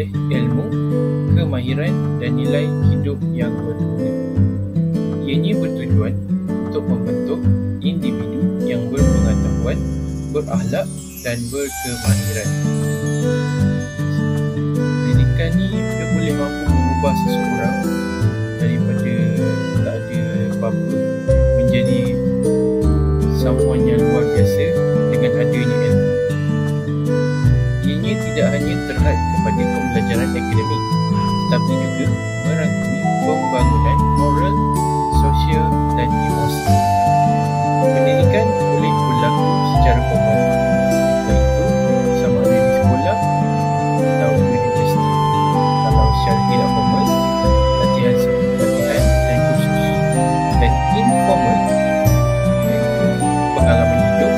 memperoleh ilmu, kemahiran dan nilai hidup yang berguna. Ianya bertujuan untuk membentuk individu yang berpengetahuan, berakhlak dan berkemahiran. Pendidikan ni dia boleh mampu mengubah seseorang daripada tak ada apa-apa menjadi someone yang luar biasa dengan adanya ilmu. Ianya tidak hanya terhad kepada pembelajaran akademik, tetapi juga merangkumi pembangunan moral, sosial dan emosi. Pendidikan boleh berlaku secara formal, iaitu sama ada di sekolah atau universiti. Kalau secara tidak formal, latihan dan kursus. Dan informal, iaitu pengalaman hidup,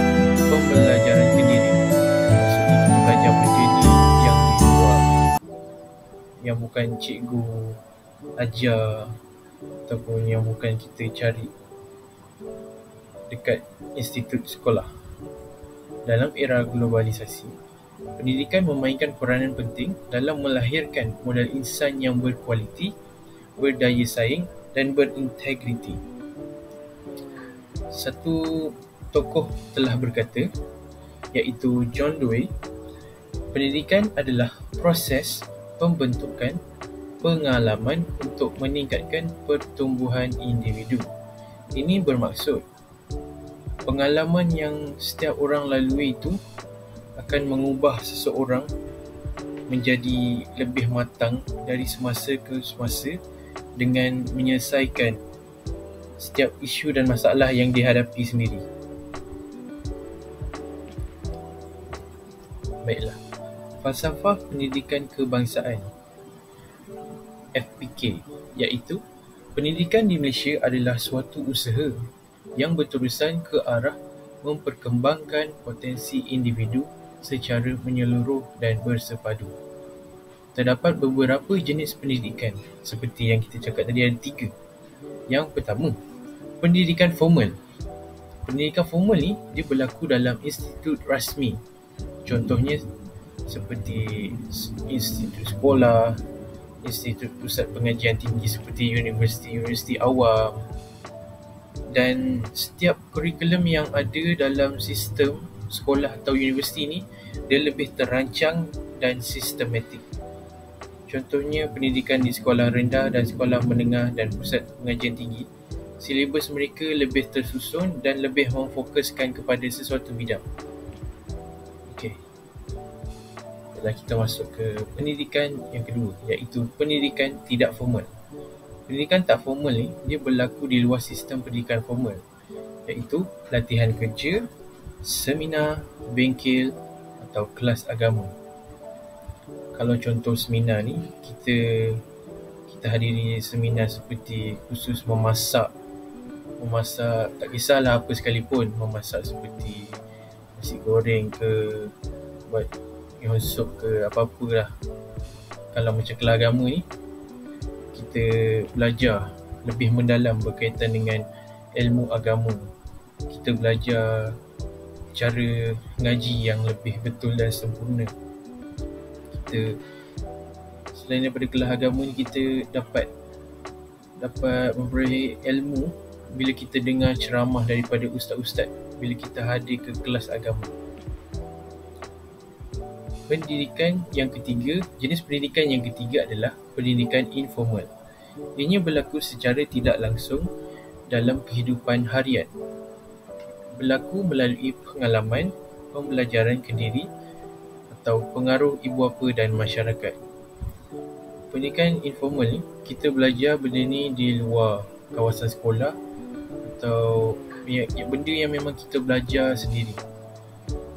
pembelajaran sendiri. Maksudnya kita belajar benda ni yang di luar, yang bukan cikgu ajar ataupun yang bukan kita cari dekat institut sekolah. Dalam era globalisasi, pendidikan memainkan peranan penting dalam melahirkan modal insan yang berkualiti, berdaya saing dan berintegriti. Satu tokoh telah berkata, iaitu John Dewey, pendidikan adalah proses pembentukan pengalaman untuk meningkatkan pertumbuhan individu. Ini bermaksud pengalaman yang setiap orang lalui itu akan mengubah seseorang menjadi lebih matang dari semasa ke semasa dengan menyelesaikan setiap isu dan masalah yang dihadapi sendiri. Baiklah, falsafah pendidikan kebangsaan FPK, iaitu pendidikan di Malaysia adalah suatu usaha yang berterusan ke arah memperkembangkan potensi individu secara menyeluruh dan bersepadu. Terdapat beberapa jenis pendidikan, seperti yang kita cakap tadi ada 3. Yang pertama, pendidikan formal. Pendidikan formal ni dia berlaku dalam institut rasmi. Contohnya seperti institut sekolah, institut pusat pengajian tinggi seperti universiti awam, dan setiap kurikulum yang ada dalam sistem sekolah atau universiti ni dia lebih terancang dan sistematik. Contohnya pendidikan di sekolah rendah dan sekolah menengah dan pusat pengajian tinggi, silibus mereka lebih tersusun dan lebih memfokuskan kepada sesuatu bidang. Okey. Setelah kita masuk ke pendidikan yang kedua, iaitu pendidikan tidak formal. Pendidikan tak formal ni dia berlaku di luar sistem pendidikan formal, iaitu latihan kerja, seminar, bengkel atau kelas agama. Kalau contoh seminar ni, kita hadiri seminar seperti khusus memasak tak kisahlah apa sekalipun, memasak seperti nasi goreng ke, buat bihun sup ke, apa-apa lah. Kalau macam kelas agama ni, kita belajar lebih mendalam berkaitan dengan ilmu agama. Kita belajar cara ngaji yang lebih betul dan sempurna. Selain daripada kelas agama ni, kita dapat memperoleh ilmu bila kita dengar ceramah daripada ustaz-ustaz, bila kita hadir ke kelas agama. Jenis pendidikan yang ketiga adalah pendidikan informal. Ianya berlaku secara tidak langsung dalam kehidupan harian. Berlaku melalui pengalaman, pembelajaran kendiri atau pengaruh ibu bapa dan masyarakat. Pendidikan informal ni, kita belajar benda ni di luar kawasan sekolah atau benda yang memang kita belajar sendiri.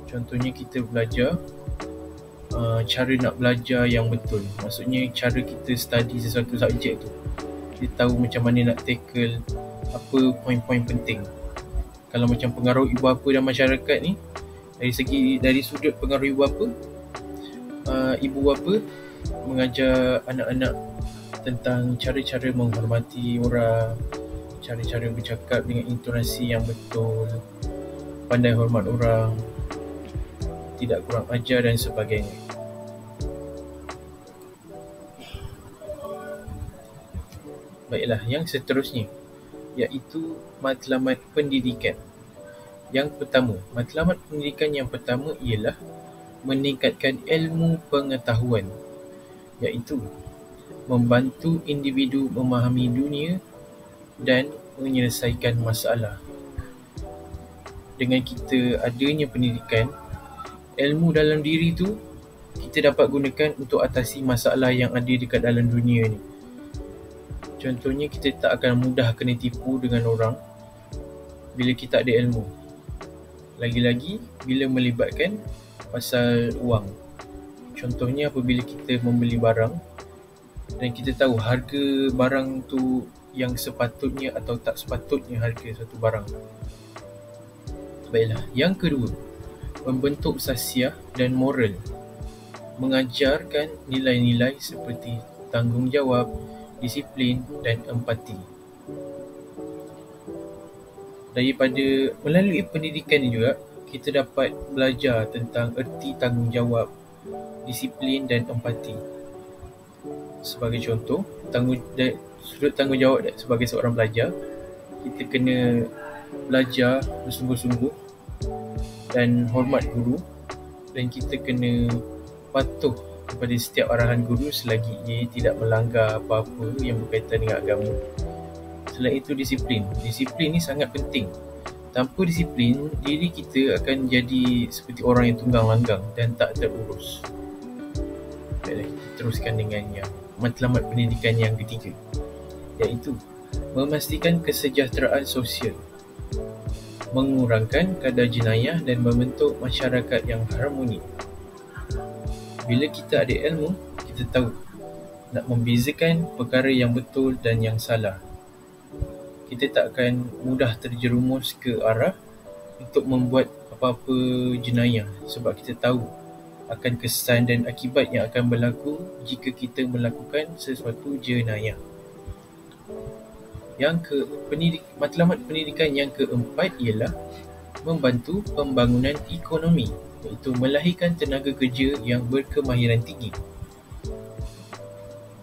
Contohnya kita belajar cara nak belajar yang betul. Maksudnya cara kita study sesuatu subjek tu. Kita tahu macam mana nak tackle apa poin-poin penting. Kalau macam pengaruh ibu bapa dan masyarakat ni, dari sudut pengaruh ibu bapa, ibu bapa mengajar anak-anak tentang cara-cara menghormati orang, cara-cara bercakap dengan intonasi yang betul, pandai hormat orang, tidak kurang ajar dan sebagainya. Baiklah, yang seterusnya iaitu matlamat pendidikan. Yang pertama, matlamat pendidikan yang pertama ialah meningkatkan ilmu pengetahuan, iaitu membantu individu memahami dunia dan menyelesaikan masalah. Dengan kita adanya pendidikan, ilmu dalam diri tu kita dapat gunakan untuk atasi masalah yang ada dekat dalam dunia ni. Contohnya, kita tak akan mudah kena tipu dengan orang bila kita ada ilmu. Lagi-lagi bila melibatkan pasal wang. Contohnya, apabila kita membeli barang dan kita tahu harga barang tu yang sepatutnya atau tak sepatutnya harga satu barang. Baiklah, yang kedua, membentuk sasiah dan moral. Mengajarkan nilai-nilai seperti tanggungjawab, disiplin dan empati. Melalui pendidikan ni juga, kita dapat belajar tentang erti tanggungjawab, disiplin dan empati. Sebagai contoh, sudut tanggungjawab sebagai seorang pelajar, kita kena belajar bersungguh-sungguh dan hormat guru, dan kita kena patuh kepada setiap arahan guru selagi ia tidak melanggar apa-apa yang berkaitan dengan agama. Selain itu, disiplin. Disiplin ni sangat penting. Tanpa disiplin, diri kita akan jadi seperti orang yang tunggang langgang dan tak terurus. Baiklah, kita teruskan dengan yang matlamat pendidikan yang ketiga, iaitu memastikan kesejahteraan sosial, mengurangkan kadar jenayah dan membentuk masyarakat yang harmoni. Bila kita ada ilmu, kita tahu nak membezakan perkara yang betul dan yang salah. Kita tak akan mudah terjerumus ke arah untuk membuat apa-apa jenayah, sebab kita tahu akan kesan dan akibat yang akan berlaku jika kita melakukan sesuatu jenayah. Matlamat pendidikan yang keempat ialah membantu pembangunan ekonomi, iaitu melahirkan tenaga kerja yang berkemahiran tinggi.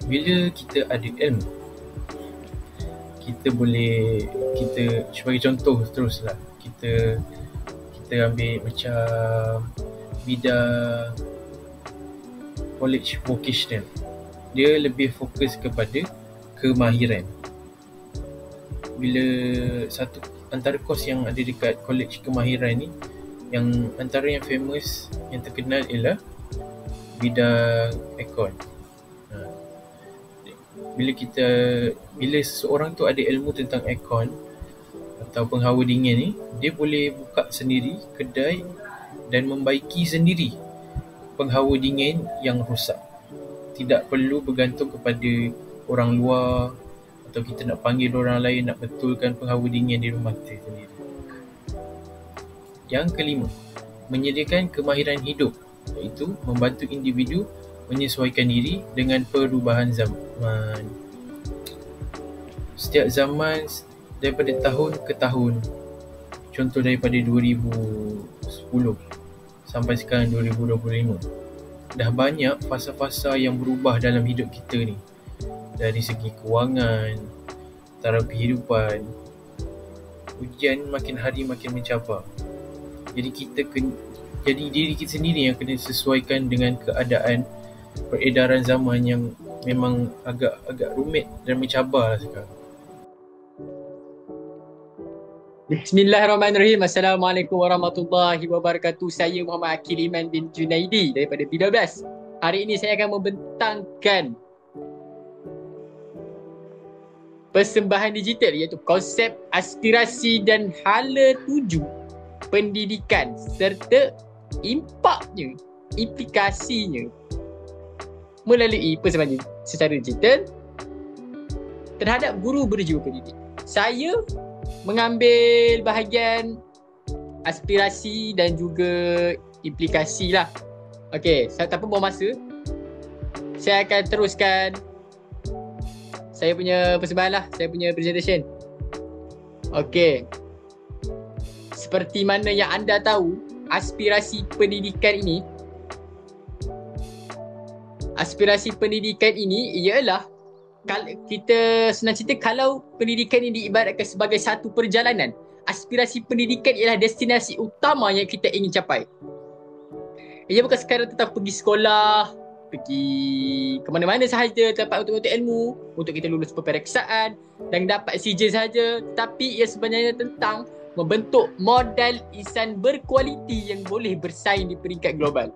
Bila kita ada ilmu, kita sebagai contoh teruslah, kita ambil macam bidang college vocational. Dia lebih fokus kepada kemahiran. Bila satu antara kos yang ada dekat college kemahiran ni, yang antara yang famous, yang terkenal ialah bidang aircon. Bila seseorang tu ada ilmu tentang aircon atau penghawa dingin ni, dia boleh buka sendiri kedai dan membaiki sendiri penghawa dingin yang rosak. Tidak perlu bergantung kepada orang luar atau kita nak panggil orang lain nak betulkan penghawa dingin di rumah kita sendiri. Yang kelima, menyediakan kemahiran hidup, iaitu membantu individu menyesuaikan diri dengan perubahan zaman. Setiap zaman daripada tahun ke tahun, contoh daripada 2010 sampai sekarang 2025, dah banyak fasa-fasa yang berubah dalam hidup kita ni. Dari segi kewangan, taraf kehidupan, ujian makin hari makin mencabar. Jadi diri kita sendiri yang kena sesuaikan dengan keadaan peredaran zaman yang memang agak rumit dan mencabar lah sekarang. Bismillahirrahmanirrahim. Assalamualaikum warahmatullahi wabarakatuh. Saya Muhammad Akil Iman bin Junaidi daripada B12. Hari ini saya akan membentangkan persembahan digital, iaitu konsep, aspirasi dan hala tuju pendidikan serta impaknya, implikasinya melalui persembahan secara digital terhadap guru berjiwa pendidik. Saya mengambil bahagian aspirasi dan juga implikasi lah. Okey, tanpa buang masa, saya akan teruskan saya punya persembahan lah, saya punya presentation. Okey, seperti mana yang anda tahu, aspirasi pendidikan ini ialah kita senang cerita, kalau pendidikan ini diibaratkan sebagai satu perjalanan, aspirasi pendidikan ialah destinasi utama yang kita ingin capai. Ia bukan sekadar tentang pergi sekolah, pergi ke mana-mana sahaja tempat untuk ilmu, untuk kita lulus peperiksaan dan dapat CJ sahaja, tetapi ia sebenarnya tentang membentuk modal insan berkualiti yang boleh bersaing di peringkat global.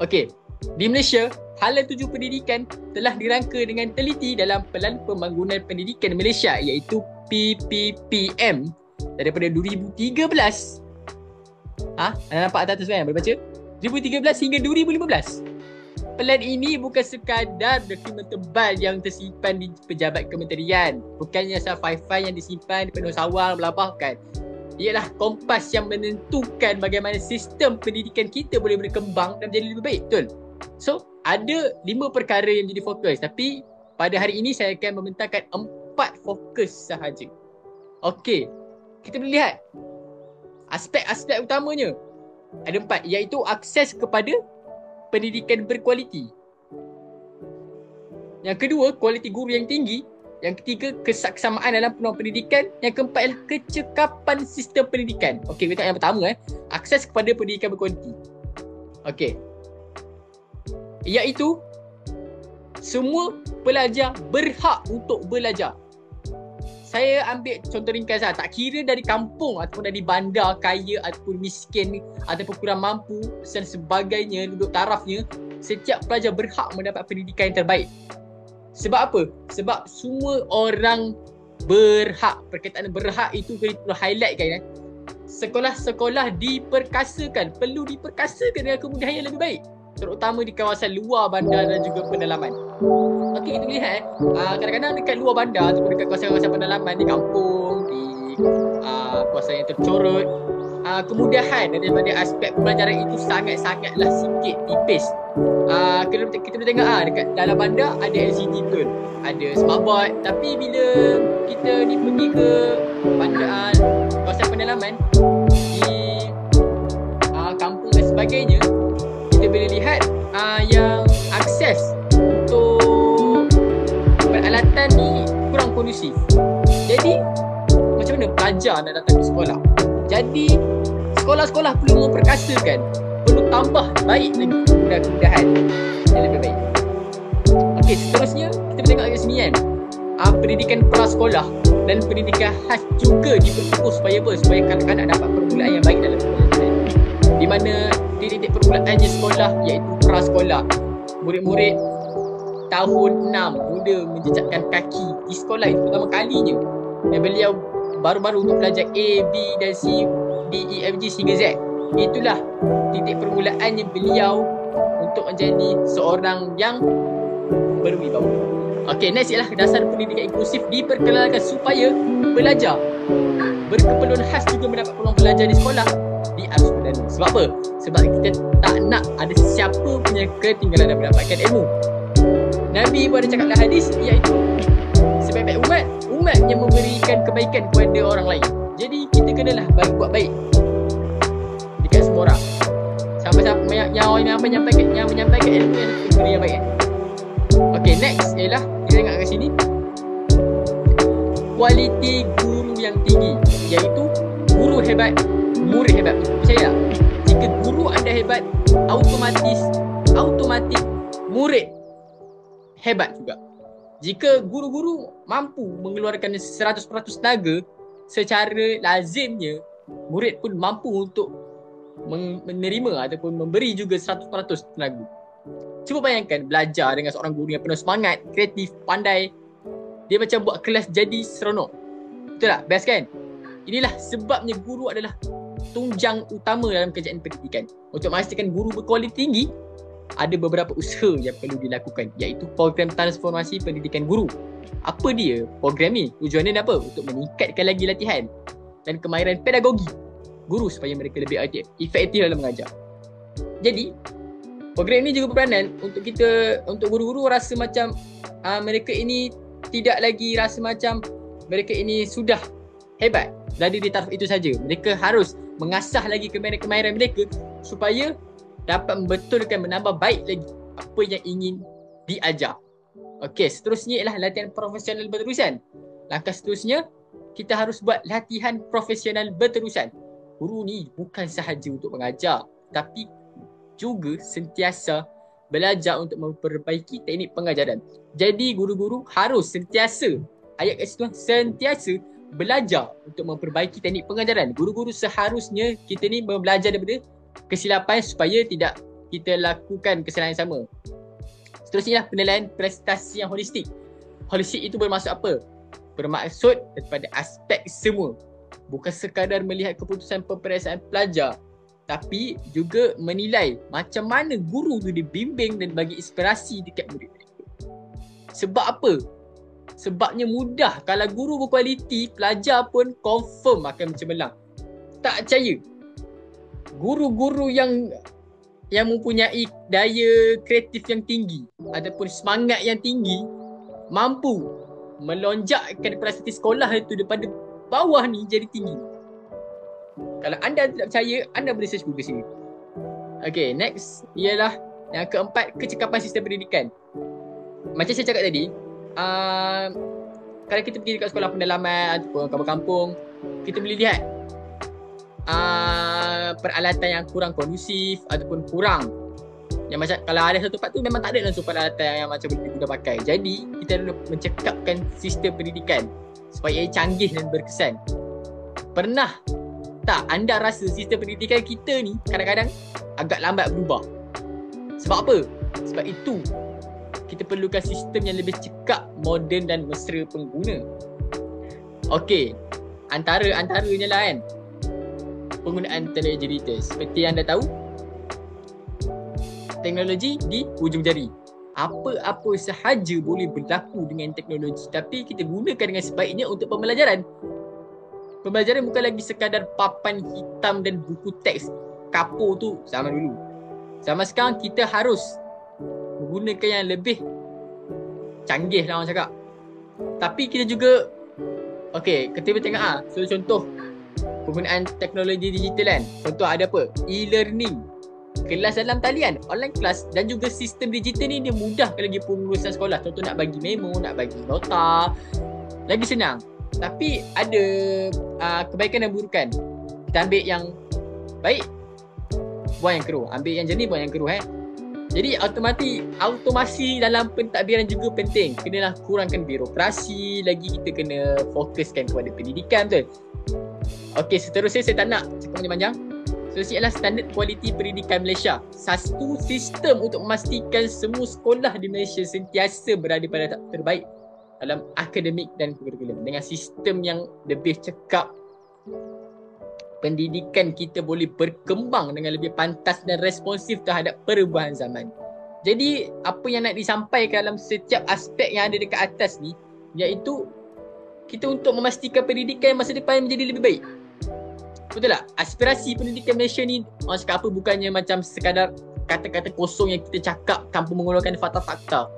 Okey, di Malaysia, Hala Tuju Pendidikan telah dirangka dengan teliti dalam Pelan Pembangunan Pendidikan Malaysia, iaitu PPPM daripada 2013. Anda nampak atas kan? Boleh baca? 2013 hingga 2015. Pelan ini bukan sekadar dokumen tebal yang tersimpan di pejabat kementerian. Bukannya file-file yang disimpan di penuh sawal melabah, bukan. Ialah kompas yang menentukan bagaimana sistem pendidikan kita boleh berkembang dan menjadi lebih baik, betul? So, ada 5 perkara yang jadi fokus, tapi pada hari ini saya akan membentangkan 4 fokus sahaja. Okey, kita boleh lihat aspek-aspek utamanya. Ada 4, iaitu akses kepada pendidikan berkualiti. Yang kedua, kualiti guru yang tinggi. Yang ketiga, kesaksamaan dalam peluang pendidikan. Yang keempat ialah kecekapan sistem pendidikan. Okey, kita yang pertama, akses kepada pendidikan berkualiti. Okey, iaitu semua pelajar berhak untuk belajar. Saya ambil contoh ringkas lah. Tak kira dari kampung ataupun dari bandar, kaya ataupun miskin ataupun kurang mampu dan sebagainya, duduk tarafnya, setiap pelajar berhak mendapat pendidikan yang terbaik. Sebab apa? Sebab semua orang berhak. Perkataan berhak itu perlu highlight kan. Sekolah-sekolah diperkasakan, perlu diperkasakan dengan kemudahan yang lebih baik, terutama di kawasan luar bandar dan juga pedalaman. Okey, kita lihat kadang-kadang dekat luar bandar ataupun dekat kawasan-kawasan pedalaman, di kampung, di kawasan yang tercorot, kemudahan daripada aspek pembelajaran itu sangat-sangatlah sikit, tipis. Kita boleh tengok dekat dalam bandar ada LCD betul, ada smartboard, tapi bila kita ni pergi ke bandar, kawasan pedalaman, di kampung dan sebagainya, kita boleh lihat yang akses untuk peralatan ni kurang kondusif. Jadi macam mana pelajar nak datang ke sekolah? Jadi sekolah-sekolah perlu memperkasakan, perlu tambah baik lagi kemudahan yang lebih baik. Okey, seterusnya kita tengok kat sini kan, pendidikan prasekolah dan pendidikan khas juga diperfokus supaya apa? Supaya kanak-kanak dapat permulaan yang baik dalam pembelajaran, di mana titik permulaannya sekolah iaitu prasekolah. Murid-murid tahun 6 mula menjejakkan kaki di sekolah itu pertama kalinya, dan beliau baru-baru untuk belajar A, B dan C, D, E, F, G hingga Z. Itulah titik permulaannya beliau untuk menjadi seorang yang berwibawa. Okey, next ialah dasar pendidikan inklusif diperkenalkan supaya pelajar berkeperluan khas juga mendapat peluang belajar di sekolah di arus perdana. Sebab apa? Sebab kita tak nak ada siapa punya ketinggalan dalam mendapatkan ilmu. Nabi pun ada cakap dalam hadis, iaitu sebaik-baik umat yang memberikan kebaikan kepada orang lain. Jadi kita kenalah buat baik dekat semua orang. Siapa-siapa yang menyampaikan ilmu yang beri yang baik. Okey, next ialah kita tengok kat sini, kualiti guru yang tinggi, iaitu guru hebat, murid hebat. Percaya tak? Jika guru anda hebat, automatik murid hebat juga. Jika guru-guru mampu mengeluarkan 100% tenaga, secara lazimnya murid pun mampu untuk menerima ataupun memberi juga 100% tenaga. Cuba bayangkan belajar dengan seorang guru yang penuh semangat, kreatif, pandai. Dia macam buat kelas jadi seronok. Betul tak? Best kan? Inilah sebabnya guru adalah tunjang utama dalam kerjaan pendidikan. Untuk memastikan guru berkualiti tinggi, ada beberapa usaha yang perlu dilakukan, iaitu program transformasi pendidikan guru. Apa dia program ni? Tujuannya apa? Untuk meningkatkan lagi latihan dan kemahiran pedagogi guru supaya mereka lebih efektif dalam mengajar. Jadi program ini juga berperanan untuk guru-guru rasa macam mereka ini tidak lagi rasa macam mereka ini sudah hebat berada di taraf itu saja. Mereka harus mengasah lagi kemahiran mereka supaya dapat membetulkan, menambah baik lagi apa yang ingin diajar. Okey, seterusnya ialah latihan profesional berterusan. Langkah seterusnya, kita harus buat latihan profesional berterusan. Guru ni bukan sahaja untuk mengajar, tapi juga sentiasa belajar untuk memperbaiki teknik pengajaran. Jadi guru-guru harus sentiasa, ayat kat situ, sentiasa belajar untuk memperbaiki teknik pengajaran. Guru-guru seharusnya kita ni belajar daripada kesilapan supaya tidak kita lakukan kesalahan yang sama. Seterusnya penilaian prestasi yang holistik. Holistik itu bermaksud apa? Bermaksud daripada aspek semua. Bukan sekadar melihat keputusan peperiksaan pelajar, tapi juga menilai macam mana guru tu dibimbing dan bagi inspirasi dekat murid. Sebab apa? Sebabnya mudah. Kalau guru berkualiti, pelajar pun confirm akan mencemerlang. Tak percaya. Guru-guru yang mempunyai daya kreatif yang tinggi ataupun semangat yang tinggi mampu melonjakkan prestasi sekolah itu daripada bawah ni jadi tinggi. Kalau anda tidak percaya, anda boleh search Google sini. Okay, next ialah yang keempat, kecekapan sistem pendidikan. Macam saya cakap tadi, kalau kita pergi dekat sekolah pendalaman ataupun kampung-kampung, kita boleh lihat peralatan yang kurang kondusif ataupun kurang. Yang macam kalau ada satu tempat tu memang tak ada langsung peralatan yang macam boleh diguna pakai. Jadi kita perlu mencekapkan sistem pendidikan supaya ia canggih dan berkesan. Pernah tak anda rasa sistem pendidikan kita ni kadang-kadang agak lambat berubah? Sebab apa? Sebab itu kita perlukan sistem yang lebih cekap, moden dan mesra pengguna. Okey, antaranya lah kan, penggunaan teknologi digital. Seperti anda tahu, teknologi di hujung jari. Apa-apa sahaja boleh berlaku dengan teknologi, tapi kita gunakan dengan sebaiknya untuk pembelajaran. Pembelajaran bukan lagi sekadar papan hitam dan buku teks kapur tu zaman dulu. Zaman sekarang kita harus menggunakan yang lebih canggih lah orang cakap. Tapi kita juga, okey, kita tengok contoh penggunaan teknologi digital kan. Contoh ada apa? E-learning, kelas dalam talian, online kelas, dan juga sistem digital ni dia mudahkan lagi pengurusan sekolah. Contoh nak bagi memo, nak bagi nota, lagi senang. Tapi ada kebaikan dan burukan. Kita ambil yang baik, buang yang keruh. Ambil yang jernih, buang yang keruh. Jadi automasi dalam pentadbiran juga penting. Kenalah kurangkan birokrasi. Lagi kita kena fokuskan kepada pendidikan, betul? Okey, seterusnya saya tak nak cakap panjang-panjang. Seterusnya adalah standard kualiti pendidikan Malaysia. Satu sistem untuk memastikan semua sekolah di Malaysia sentiasa berada pada tahap terbaik dalam akademik dan kurikulum. Dengan sistem yang lebih cekap, pendidikan kita boleh berkembang dengan lebih pantas dan responsif terhadap perubahan zaman. Jadi, apa yang nak disampaikan dalam setiap aspek yang ada dekat atas ni, iaitu kita untuk memastikan pendidikan masa depan menjadi lebih baik. Betul tak? Aspirasi pendidikan Malaysia ni, orang cakap apa, bukannya macam sekadar kata-kata kosong yang kita cakap tanpa mengeluarkan fakta-fakta.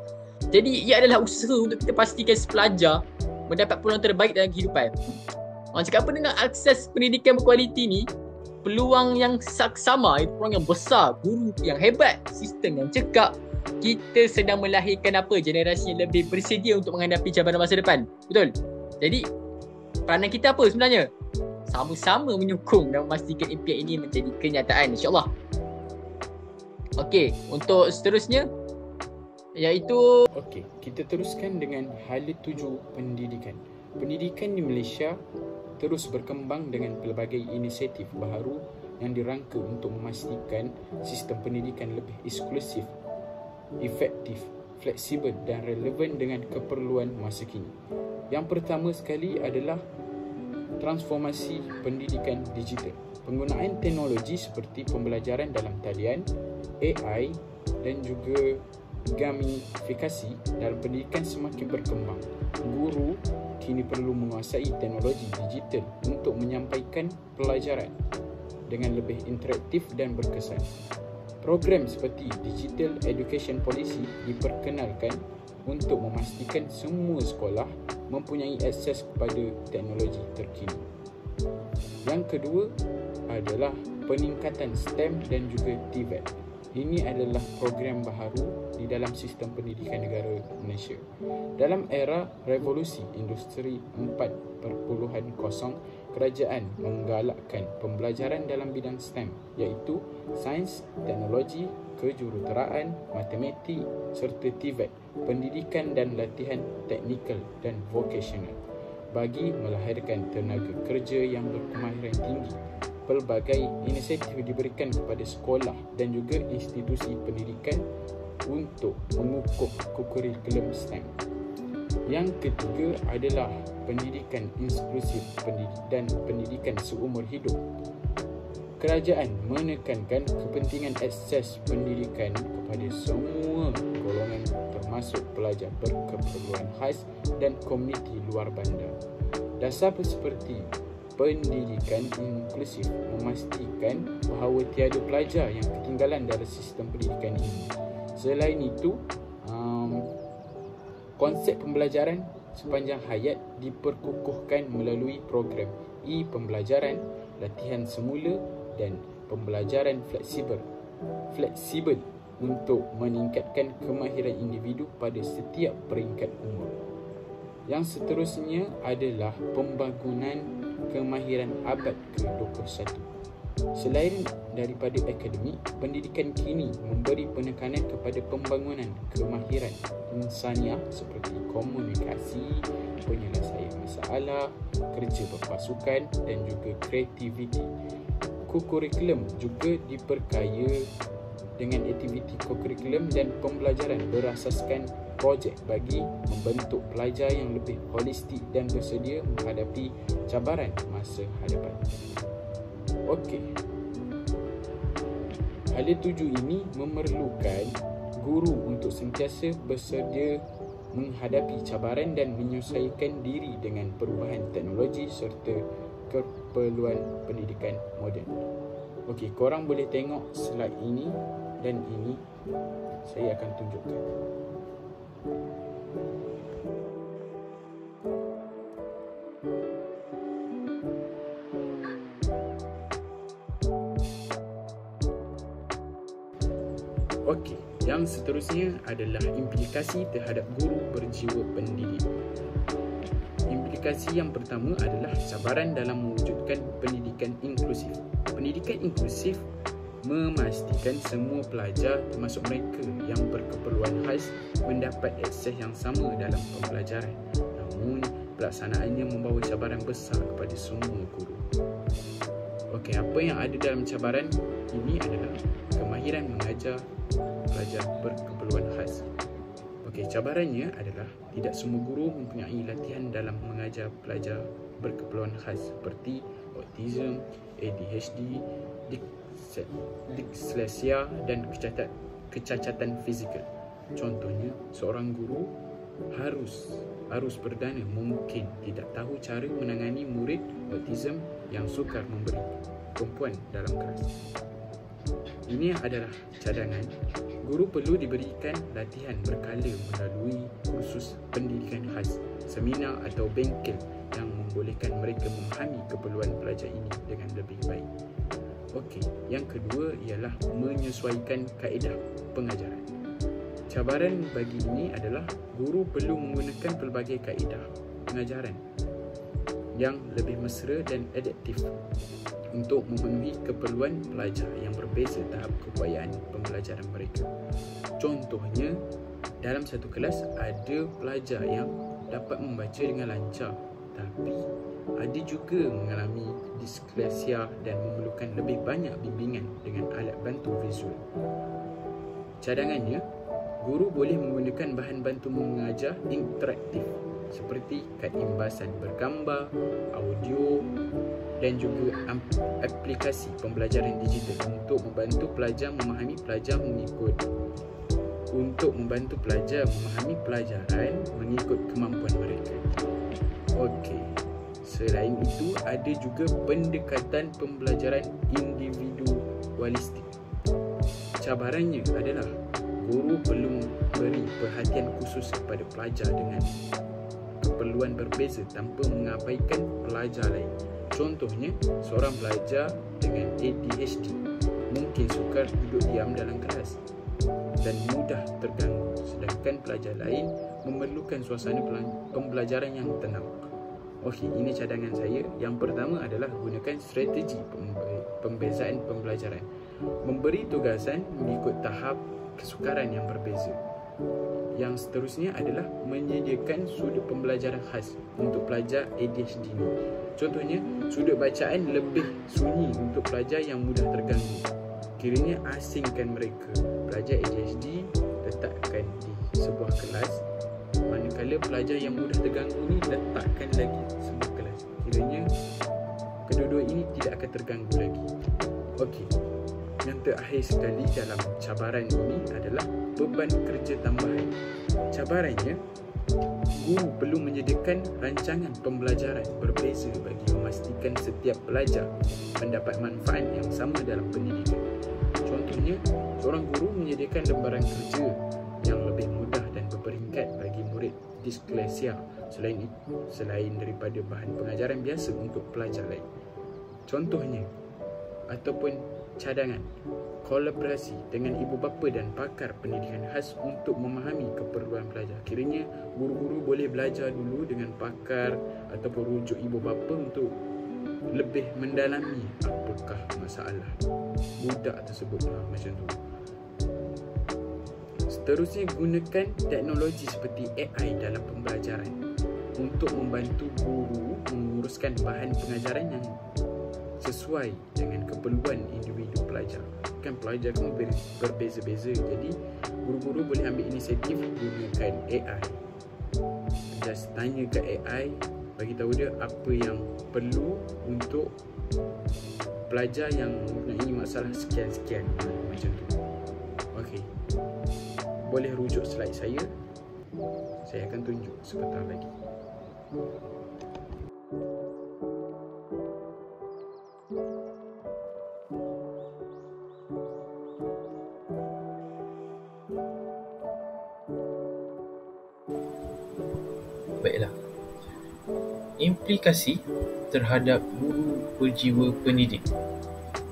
Jadi ia adalah usaha untuk kita pastikan pelajar mendapat peluang terbaik dalam kehidupan. Orang cakap apa, dengan akses pendidikan berkualiti ni, peluang yang saksama, peluang yang besar, guru yang hebat, sistem yang cekap, kita sedang melahirkan apa? Generasi yang lebih bersedia untuk menghadapi cabaran masa depan. Betul? Jadi peranan kita apa sebenarnya? Sama-sama menyokong dan memastikan impian ini menjadi kenyataan, insyaAllah. Okey, untuk seterusnya iaitu, okey, kita teruskan dengan hala 7 pendidikan. Pendidikan di Malaysia terus berkembang dengan pelbagai inisiatif baharu yang dirangka untuk memastikan sistem pendidikan lebih inklusif, efektif, fleksibel dan relevan dengan keperluan masa kini. Yang pertama sekali adalah transformasi pendidikan digital. Penggunaan teknologi seperti pembelajaran dalam talian, AI dan juga gamifikasi dalam pendidikan semakin berkembang. Guru kini perlu menguasai teknologi digital untuk menyampaikan pelajaran dengan lebih interaktif dan berkesan. Program seperti Digital Education Policy diperkenalkan untuk memastikan semua sekolah mempunyai akses kepada teknologi terkini. Yang kedua adalah peningkatan STEM dan juga TVET. Ini adalah program baharu di dalam sistem pendidikan negara Malaysia. Dalam era revolusi industri 4.0, kerajaan menggalakkan pembelajaran dalam bidang STEM, iaitu sains, teknologi, kejuruteraan, matematik serta TVET, pendidikan dan latihan teknikal dan vocational, bagi melahirkan tenaga kerja yang berkemahiran tinggi. Pelbagai inisiatif diberikan kepada sekolah dan juga institusi pendidikan untuk mengukuh kurikulum STEM. Yang ketiga adalah pendidikan inklusif dan pendidikan seumur hidup. Kerajaan menekankan kepentingan akses pendidikan kepada semua golongan termasuk pelajar berkeperluan khas dan komuniti luar bandar. Dasar seperti pendidikan inklusif memastikan bahawa tiada pelajar yang ketinggalan dalam sistem pendidikan ini. Selain itu, konsep pembelajaran sepanjang hayat diperkukuhkan melalui program e-pembelajaran, latihan semula dan pembelajaran fleksibel untuk meningkatkan kemahiran individu pada setiap peringkat umur. Yang seterusnya adalah pembangunan kemahiran abad ke-21. Selain daripada akademik, pendidikan kini memberi penekanan kepada pembangunan kemahiran insaniah seperti komunikasi, penyelesaian masalah, kerja berpasukan dan juga kreativiti. Kurikulum juga diperkaya dengan aktiviti kurikulum dan pembelajaran berasaskan projek bagi membentuk pelajar yang lebih holistik dan bersedia menghadapi cabaran masa hadapan. Okey. Hala tuju ini memerlukan guru untuk sentiasa bersedia menghadapi cabaran dan menyesuaikan diri dengan perubahan teknologi serta keperluan pendidikan moden. Okey, korang boleh tengok slide ini dan ini saya akan tunjukkan. Okey, yang seterusnya adalah implikasi terhadap guru berjiwa pendidik. Implikasi yang pertama adalah cabaran dalam mewujudkan pendidikan inklusif. Pendidikan inklusif memastikan semua pelajar termasuk mereka yang berkeperluan khas mendapat akses yang sama dalam pembelajaran. Namun, pelaksanaannya membawa cabaran besar kepada semua guru. Okey, apa yang ada dalam cabaran ini adalah kemahiran mengajar pelajar berkeperluan khas. Okey, cabarannya adalah tidak semua guru mempunyai latihan dalam mengajar pelajar berkeperluan khas seperti autism, ADHD, dyslexia dan kecacatan fizikal. Contohnya, seorang guru harus perdana mungkin tidak tahu cara menangani murid autism yang sukar memberi tumpuan dalam kelas. Ini adalah cadangan. Guru perlu diberikan latihan berkala melalui kursus pendidikan khas, seminar atau bengkel yang membolehkan mereka memahami keperluan pelajar ini dengan lebih baik. Okey, yang kedua ialah menyesuaikan kaedah pengajaran. Cabaran bagi ini adalah guru perlu menggunakan pelbagai kaedah pengajaran yang lebih mesra dan adaptif untuk memenuhi keperluan pelajar yang berbeza tahap keupayaan pembelajaran mereka. Contohnya, dalam satu kelas ada pelajar yang dapat membaca dengan lancar, tapi ada juga mengalami disleksia dan memerlukan lebih banyak bimbingan dengan alat bantu visual. Cadangannya, guru boleh menggunakan bahan bantu mengajar interaktif seperti kad imbasan bergambar, audio dan juga aplikasi pembelajaran digital untuk membantu pelajar memahami pelajaran mengikut kemampuan mereka. Okey. Selain itu, ada juga pendekatan pembelajaran individualistik. Cabarannya adalah guru perlu beri perhatian khusus kepada pelajar dengan keperluan berbeza tanpa mengabaikan pelajar lain. Contohnya, seorang pelajar dengan ADHD mungkin sukar duduk diam dalam kelas dan mudah terganggu, sedangkan pelajar lain memerlukan suasana pembelajaran yang tenang. Okey, ini cadangan saya. Yang pertama adalah gunakan strategi pembezaan pembelajaran. Memberi tugasan mengikut tahap kesukaran yang berbeza. Yang seterusnya adalah menyediakan sudut pembelajaran khas untuk pelajar ADHD ni. Contohnya, sudut bacaan lebih sunyi untuk pelajar yang mudah terganggu. Kiranya asingkan mereka. Pelajar ADHD letakkan di sebuah kelas, manakala pelajar yang mudah terganggu ni letakkan lagi sebuah kelas. Kiranya kedua-dua ini tidak akan terganggu lagi. Okey. Yang terakhir sekali dalam cabaran ini adalah beban kerja tambahan. Cabarannya, guru perlu menyediakan rancangan pembelajaran berbeza bagi memastikan setiap pelajar mendapat manfaat yang sama dalam pendidikan. Contohnya, seorang guru menyediakan lembaran kerja yang lebih mudah dan berperingkat bagi murid disleksia selain daripada bahan pengajaran biasa untuk pelajar lain. Contohnya, ataupun cadangan, kolaborasi dengan ibu bapa dan pakar pendidikan khas untuk memahami keperluan pelajar. Kiranya guru-guru boleh belajar dulu dengan pakar ataupun rujuk ibu bapa untuk lebih mendalami apakah masalah budak tersebut, macam tu. Seterusnya, gunakan teknologi seperti AI dalam pembelajaran untuk membantu guru menguruskan bahan pengajaran yang sesuai dengan keperluan individu pelajar. Kan pelajar kan berbeza-beza, jadi guru-guru boleh ambil inisiatif gunakan AI. Just tanya ke AI, bagi tahu dia apa yang perlu untuk pelajar yang mempunyai masalah sekian-sekian, macam tu. Okey, boleh rujuk slide saya akan tunjuk sebentar lagi. Baiklah. Implikasi terhadap guru berjiwa pendidik.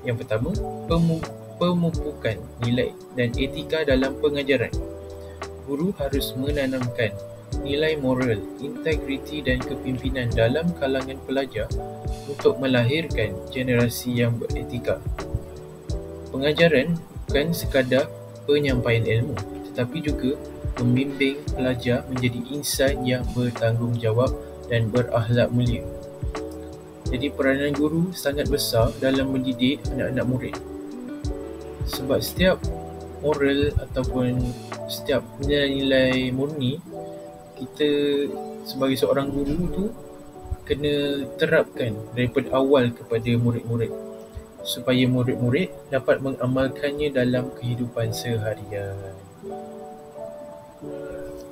Yang pertama, pemupukan nilai dan etika dalam pengajaran. Guru harus menanamkan nilai moral, integriti dan kepimpinan dalam kalangan pelajar untuk melahirkan generasi yang beretika. Pengajaran bukan sekadar penyampaian ilmu, tetapi juga membimbing pelajar menjadi insan yang bertanggungjawab dan berakhlak mulia. Jadi peranan guru sangat besar dalam mendidik anak-anak murid. Sebab setiap moral ataupun setiap nilai-nilai murni, kita sebagai seorang guru tu kena terapkan daripada awal kepada murid-murid supaya murid-murid dapat mengamalkannya dalam kehidupan seharian.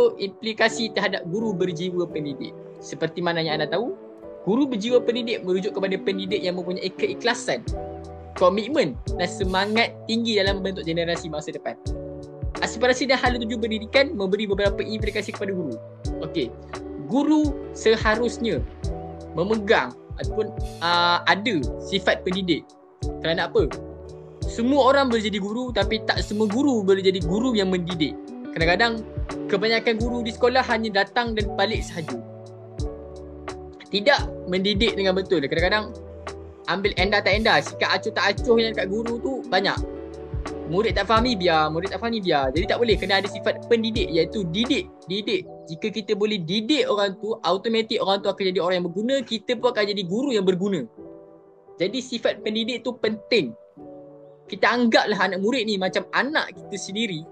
Implikasi terhadap guru berjiwa pendidik. Seperti mana yang anda tahu, guru berjiwa pendidik merujuk kepada pendidik yang mempunyai keikhlasan, komitmen dan semangat tinggi dalam membentuk generasi masa depan. Aspirasi dan hala tuju pendidikan memberi beberapa implikasi kepada guru. Okey, guru seharusnya memegang ataupun ada sifat pendidik. Kerana apa? Semua orang boleh jadi guru, tapi tak semua guru boleh jadi guru yang mendidik. Kadang-kadang kebanyakan guru di sekolah hanya datang dan balik sahaja, tidak mendidik dengan betul. Kadang-kadang ambil endah tak endah, sikap acuh tak acuh yang dekat guru tu banyak. Murid tak fahami biar, Jadi tak boleh, kena ada sifat pendidik, iaitu didik. Jika kita boleh didik orang tu, automatik orang tu akan jadi orang yang berguna, kita pun akan jadi guru yang berguna. Jadi sifat pendidik tu penting. Kita anggaplah anak murid ni macam anak kita sendiri,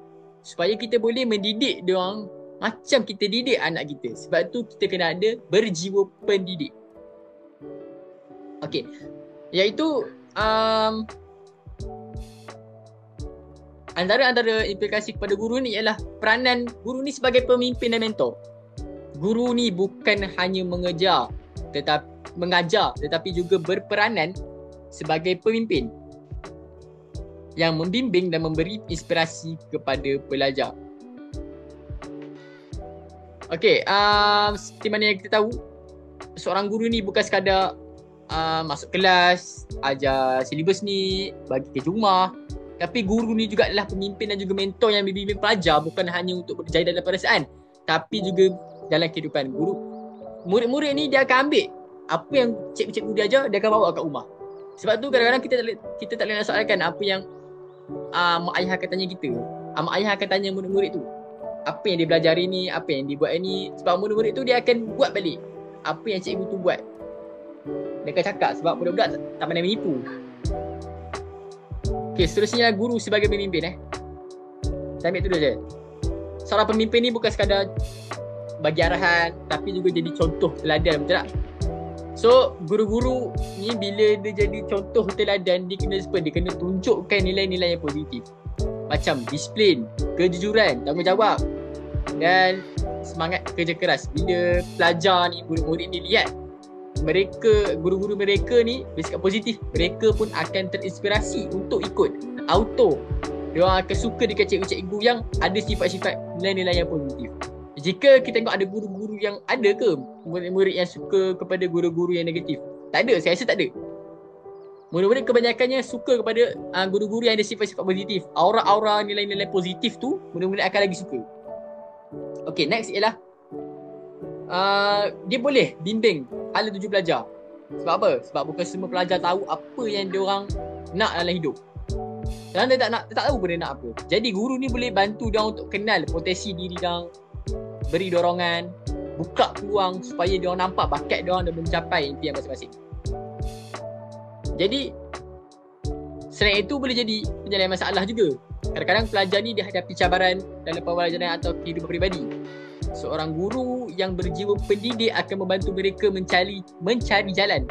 supaya kita boleh mendidik dia orang macam kita didik anak kita. Sebab tu kita kena ada berjiwa pendidik. Okey, iaitu antara implikasi kepada guru ni ialah peranan guru ni sebagai pemimpin dan mentor. Guru ni bukan hanya mengajar tetapi juga berperanan sebagai pemimpin yang membimbing dan memberi inspirasi kepada pelajar. Okey, seperti mana yang kita tahu, seorang guru ni bukan sekadar masuk kelas, ajar silibus ni, bagi kerja rumah. Tapi guru ni juga adalah pemimpin dan juga mentor yang membimbing pelajar, bukan hanya untuk berjaya dalam perasaan, tapi juga dalam kehidupan. Murid-murid ni dia akan ambil apa yang cikgu-cikgu dia ajar, dia akan bawa kat rumah. Sebab tu kadang-kadang kita tak boleh nak soalkan apa yang mak ayah akan tanya kita. Mak ayah akan tanya murid-murid tu, apa yang dia belajar hari ni, apa yang dia buat hari ni. Sebab murid-murid tu dia akan buat balik apa yang cikgu tu buat. Dia akan cakap sebab budak-budak tak pandai menipu. Okay, seterusnya guru sebagai pemimpin. Saya ambil tu dulu je. Seorang pemimpin ni bukan sekadar bagi arahan, tapi juga jadi contoh teladan, betul tak? So, guru-guru ni bila dia jadi contoh teladan, dia kena tunjukkan nilai-nilai yang positif. Macam disiplin, kejujuran, tanggungjawab dan semangat kerja keras. Bila pelajar ni, murid-murid ni lihat guru-guru mereka ni bersikap positif, mereka pun akan terinspirasi untuk ikut. Diorang akan suka dekat cikgu-cikgu yang ada sifat-sifat nilai-nilai yang positif. Jika kita tengok ada guru-guru yang ada ke murid-murid yang suka kepada guru-guru yang negatif? Tak ada, saya rasa tak ada. Murid-murid kebanyakannya suka kepada guru-guru yang ada sifat-sifat positif. Aura-aura nilai-nilai positif tu murid-murid akan lagi suka. Okay, next ialah dia boleh bimbing hala tuju pelajar. Sebab apa? Sebab bukan semua pelajar tahu apa yang diorang nak dalam hidup. Dan dia tak tahu pun dia nak apa. Jadi guru ni boleh bantu diorang untuk kenal potensi diri diorang, beri dorongan, buka peluang supaya diorang nampak bakat diorang dan mencapai impian masing-masing. Jadi selain itu boleh jadi penyelesaian masalah juga. Kadang-kadang pelajar ni dihadapi cabaran dalam pembelajaran atau kehidupan peribadi. Seorang guru yang berjiwa pendidik akan membantu mereka mencari jalan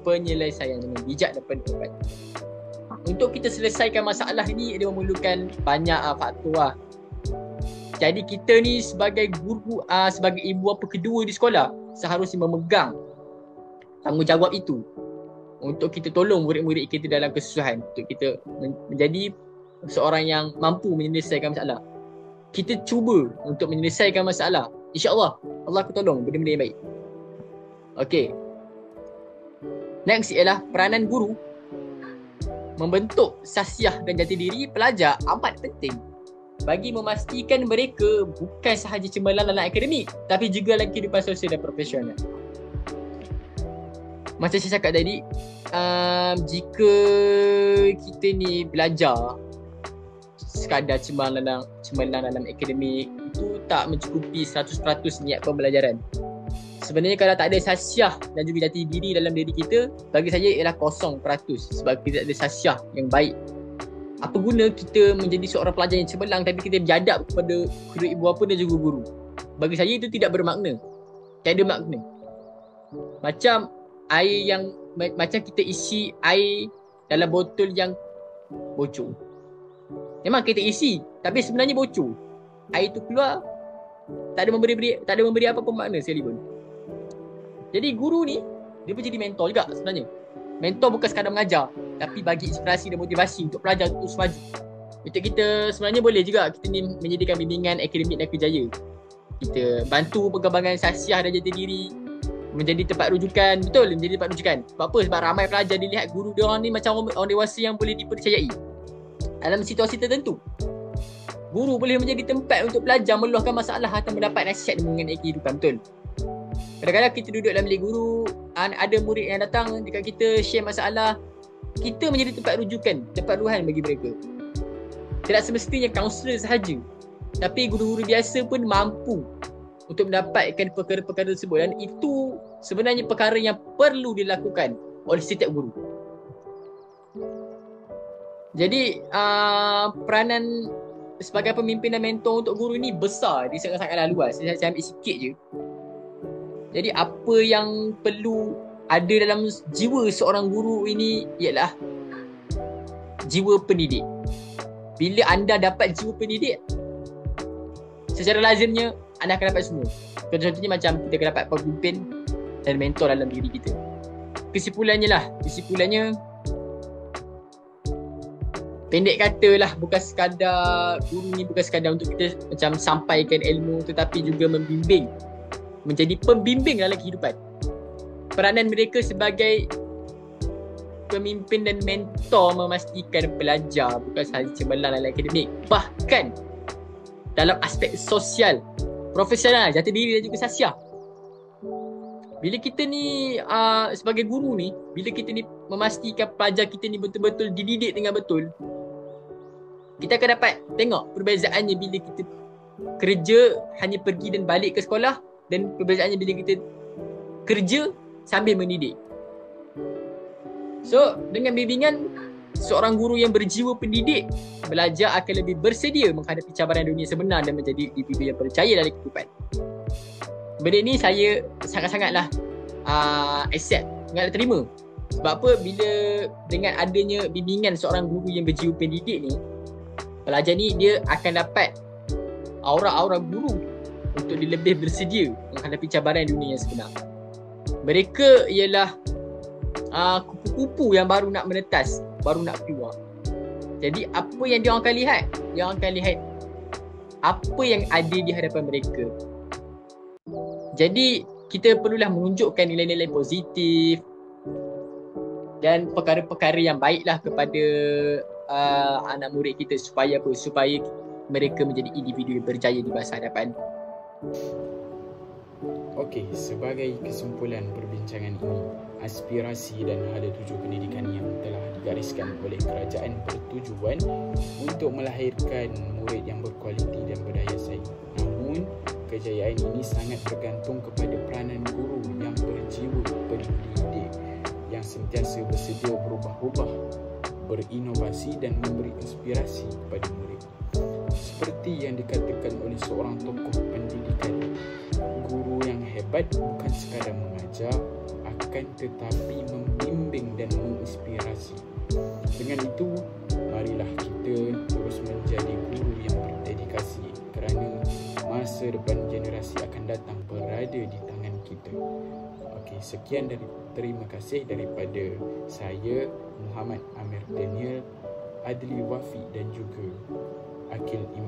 penyelesaian dengan bijak dan penuh tepat. Untuk kita selesaikan masalah ni, dia memerlukan banyak faktor. Jadi kita ni sebagai guru, sebagai ibu bapa kedua di sekolah, seharusnya memegang tanggungjawab itu untuk kita tolong murid-murid kita dalam kesusahan, untuk kita menjadi seorang yang mampu menyelesaikan masalah. Kita cuba untuk menyelesaikan masalah. InsyaAllah Allah akan tolong benda-benda yang baik. Okay, next ialah peranan guru membentuk sasiah dan jati diri pelajar amat penting bagi memastikan mereka bukan sahaja cemerlang dalam akademik, tapi juga dalam kehidupan sosial dan profesional. Macam saya cakap tadi, jika kita ni belajar sekadar cemerlang dalam akademik, itu tak mencukupi 100% niat pembelajaran. Sebenarnya kalau tak ada sasiah dan juga jati diri dalam diri kita, bagi saya ialah 0% sebab kita tak ada sasiah yang baik. Apa guna kita menjadi seorang pelajar yang cemerlang tapi kita berjadap kepada kedua ibu bapa dan juga guru? Bagi saya itu tidak bermakna. Tiada makna. Macam macam kita isi air dalam botol yang bocor. Memang kita isi, tapi sebenarnya bocor. Air tu keluar, tak ada memberi apa pun makna sekalipun. Jadi guru ni, dia pun jadi mentor juga sebenarnya. Mentor bukan sekadar mengajar, tapi bagi inspirasi dan motivasi untuk pelajar terus maju. Untuk kita sebenarnya boleh juga kita ni menyediakan bimbingan akademik dan kerjaya. Kita bantu pengembangan sasiah dan jati diri, menjadi tempat rujukan. Betul, menjadi tempat rujukan. Sebab apa? Sebab ramai pelajar dilihat guru dia orang ni macam orang dewasa yang boleh dipercayai dalam situasi tertentu. Guru boleh menjadi tempat untuk pelajar meluahkan masalah atau mendapat nasihat mengenai kehidupan. Betul. Kadang-kadang kita duduk dalam bilik guru, ada murid yang datang dekat kita share masalah, kita menjadi tempat rujukan, tempat ruhan bagi mereka. Tidak semestinya kaunselor sahaja, tapi guru-guru biasa pun mampu untuk mendapatkan perkara-perkara tersebut, dan itu sebenarnya perkara yang perlu dilakukan oleh setiap guru. Jadi peranan sebagai pemimpin dan mentor untuk guru ini besar, dia sangat-sangatlah luas. Saya ambil sikit je. Jadi apa yang perlu ada dalam jiwa seorang guru ini ialah jiwa pendidik. Bila anda dapat jiwa pendidik, secara lazimnya anda akan dapat semua. Contohnya macam kita akan dapat pemimpin dan mentor dalam diri kita. Kesimpulannya pendek katalah, bukan sekadar guru ni bukan sekadar untuk kita macam sampaikan ilmu, tetapi juga membimbing, menjadi pembimbing dalam kehidupan. Peranan mereka sebagai pemimpin dan mentor memastikan pelajar bukan sahaja cemerlang dalam akademik, bahkan dalam aspek sosial, profesional, jati diri dan juga sasiah. Bila kita ni sebagai guru ni, bila kita ni memastikan pelajar kita ni betul-betul dididik dengan betul, kita akan dapat tengok perbezaannya bila kita kerja hanya pergi dan balik ke sekolah, dan perbezaannya bila kita kerja sambil mendidik. So, dengan bimbingan seorang guru yang berjiwa pendidik, belajar akan lebih bersedia menghadapi cabaran dunia sebenar dan menjadi individu yang percaya dalam kehidupan. Benda ni saya sangat-sangatlah accept, sangatlah terima. Sebab apa? Bila dengan adanya bimbingan seorang guru yang berjiwa pendidik ni, pelajar ni dia akan dapat aura-aura guru untuk dia lebih bersedia menghadapi cabaran dunia yang sebenar. Mereka ialah kupu-kupu yang baru nak menetas, baru nak keluar. Jadi apa yang dia akan lihat? Dia akan lihat apa yang ada di hadapan mereka. Jadi kita perlulah menunjukkan nilai-nilai positif dan perkara-perkara yang baiklah kepada anak murid kita supaya apa? Supaya mereka menjadi individu yang berjaya di masa hadapan. Okey, sebagai kesimpulan perbincangan ini, aspirasi dan hala tuju pendidikan yang telah digariskan oleh kerajaan bertujuan untuk melahirkan murid yang berkualiti dan berdaya saing. Namun, kejayaan ini sangat bergantung kepada peranan guru yang berjiwa pendidik yang sentiasa bersedia berubah-ubah, berinovasi dan memberi inspirasi kepada murid. Seperti yang dikatakan oleh seorang tokoh pendidikan, guru yang hebat bukan sekadar mengajar, akan tetapi membimbing dan menginspirasi. Dengan itu, marilah kita terus menjadi guru yang berdedikasi, kerana masa depan generasi akan datang berada di tangan kita. Okey, sekian terima kasih daripada saya, Muhammad Amir Daniel, Adli Wafi dan juga Akil Iman.